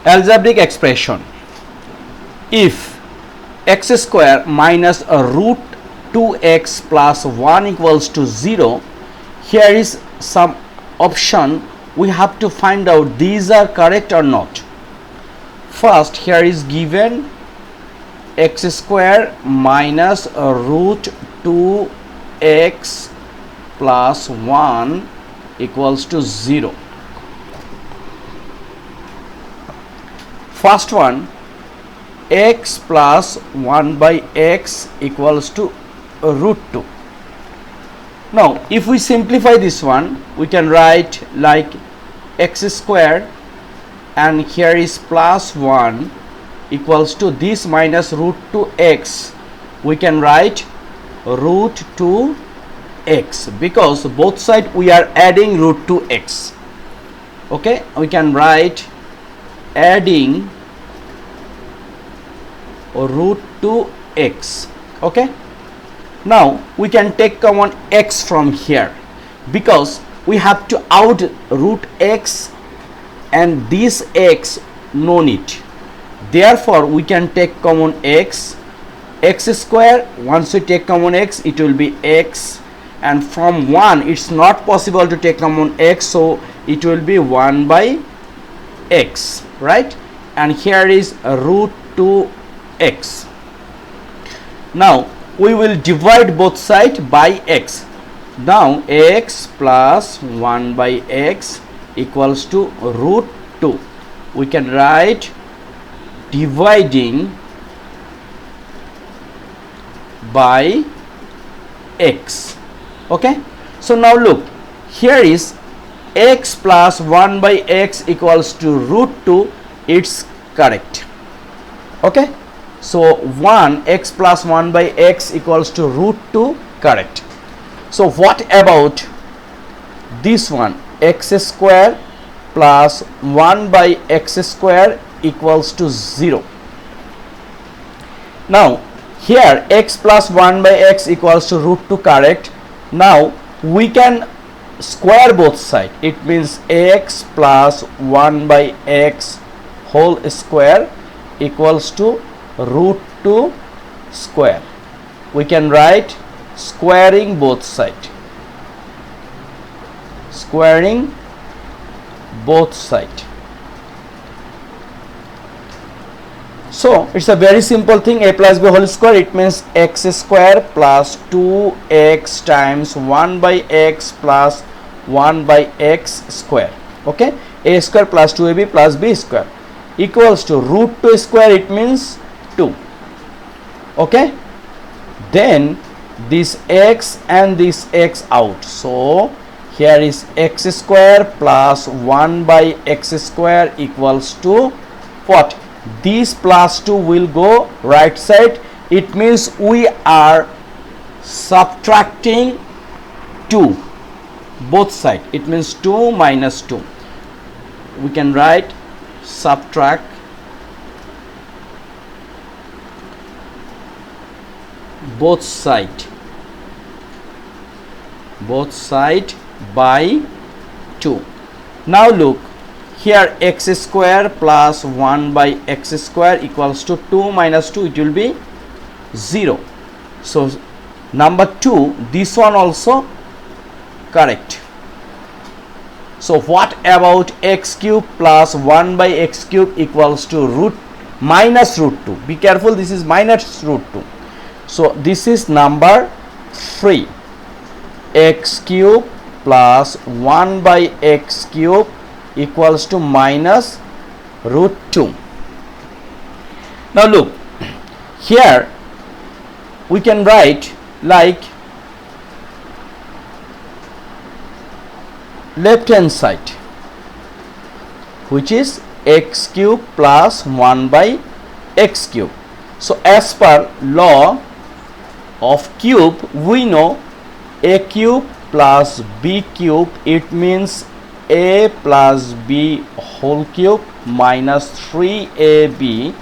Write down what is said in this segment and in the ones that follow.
algebraic expression. If x square minus a root 2x plus 1 equals to 0, here is some option. We have to find out these are correct or not. First, here is given x square minus a root 2x plus 1 equals to 0. First one, x plus 1 by x equals to root 2. Now if we simplify this one, we can write like x square and here is plus 1 equals to this minus root 2x. We can write root 2x because both sides we are adding root 2x. Okay, we can write adding root 2x. Okay, now we can take common x from here because we have to out root x and this x no need. Therefore we can take common x square. Once we take common x, it will be x, and from 1 it's not possible to take common x, so it will be 1 by x, right? And here is root 2x. Now we will divide both sides by x. Now x plus 1 by x equals to root 2. We can write dividing by x. Okay, so now look, here is x plus 1 by x equals to root 2. It's correct. Okay, so 1 x plus 1 by x equals to root 2, correct. So what about this one, x square plus 1 by x square equals to 0. Now here x plus 1 by x equals to root 2, correct. Now we can square both sides. It means x plus 1 by x whole square equals to root 2 square. We can write squaring both sides. Squaring both sides. So it's a very simple thing. A plus b whole square, it means x square plus 2x times 1 by x plus 1 by x square. Okay, a square plus 2ab plus b square equals to root 2 square, it means 2. Okay, then this x and this x out, so here is x square plus 1 by x square equals to what? This plus 2 will go right side. It means we are subtracting 2 both sides. It means 2 minus 2. We can write subtract both side by 2. Now look, here x square plus 1 by x square equals to 2 minus 2, it will be 0. So number 2, this one also correct. So what about x cube plus 1 by x cube equals to minus root 2. Be careful, this is minus root 2. So this is number 3. X cube plus 1 by x cube equals to minus root 2. Now look, here we can write like left hand side, which is x cube plus 1 by x cube. So as per law of cube, we know a cube plus b cube, it means a plus b whole cube minus 3ab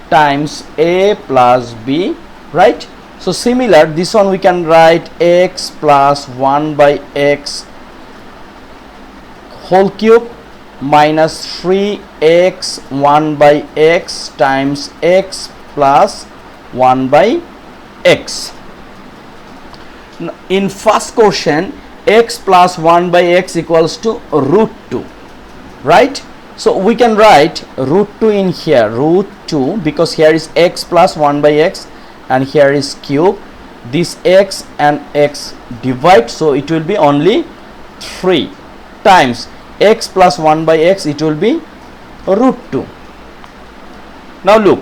times a plus b, right? So similar, this one we can write x plus 1 by x whole cube minus 3x 1 by x times x plus 1 by x. In first question, x plus 1 by x equals to root 2, right? So we can write root 2 in here, root 2, because here is x plus 1 by x and here is cube. This x and x divide, so it will be only 3 times x plus 1 by x, it will be root 2. Now look,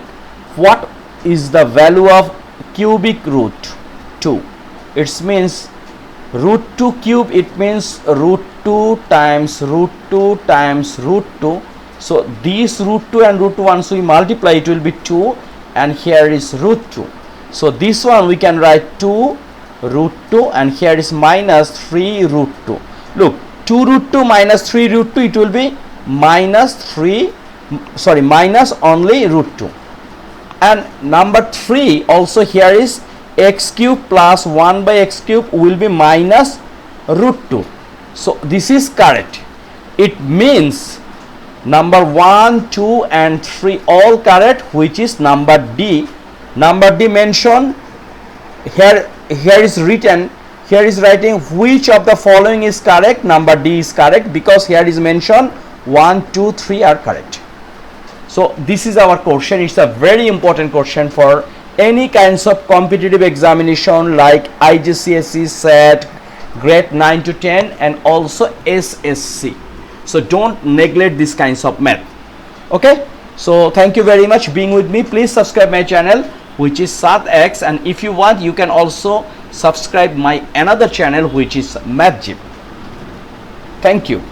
what is the value of cubic root 2? It means root 2 cube, it means root 2 times root 2 times root 2. So these root 2 and root 2 once we multiply, it will be 2, and here is root 2. So this one we can write 2 root 2, and here is minus 3 root 2. Look, 2 root 2 minus 3 root 2, it will be minus only root 2. And number 3 also, here is x cube plus 1 by x cube will be minus root 2. So this is correct. It means number 1, 2 and 3 all correct, which is number D. Number D mentioned here is written, here is writing which of the following is correct. Number D is correct because here is mentioned 1, 2, 3 are correct. So this is our question. It's a very important question for any kinds of competitive examination like IGCSE SAT, grade 9 to 10 and also SSC. So don't neglect these kinds of math. Okay, so thank you very much being with me. Please subscribe my channel, which is Saadx, and if you want you can also subscribe my another channel, which is MathGym. Thank you.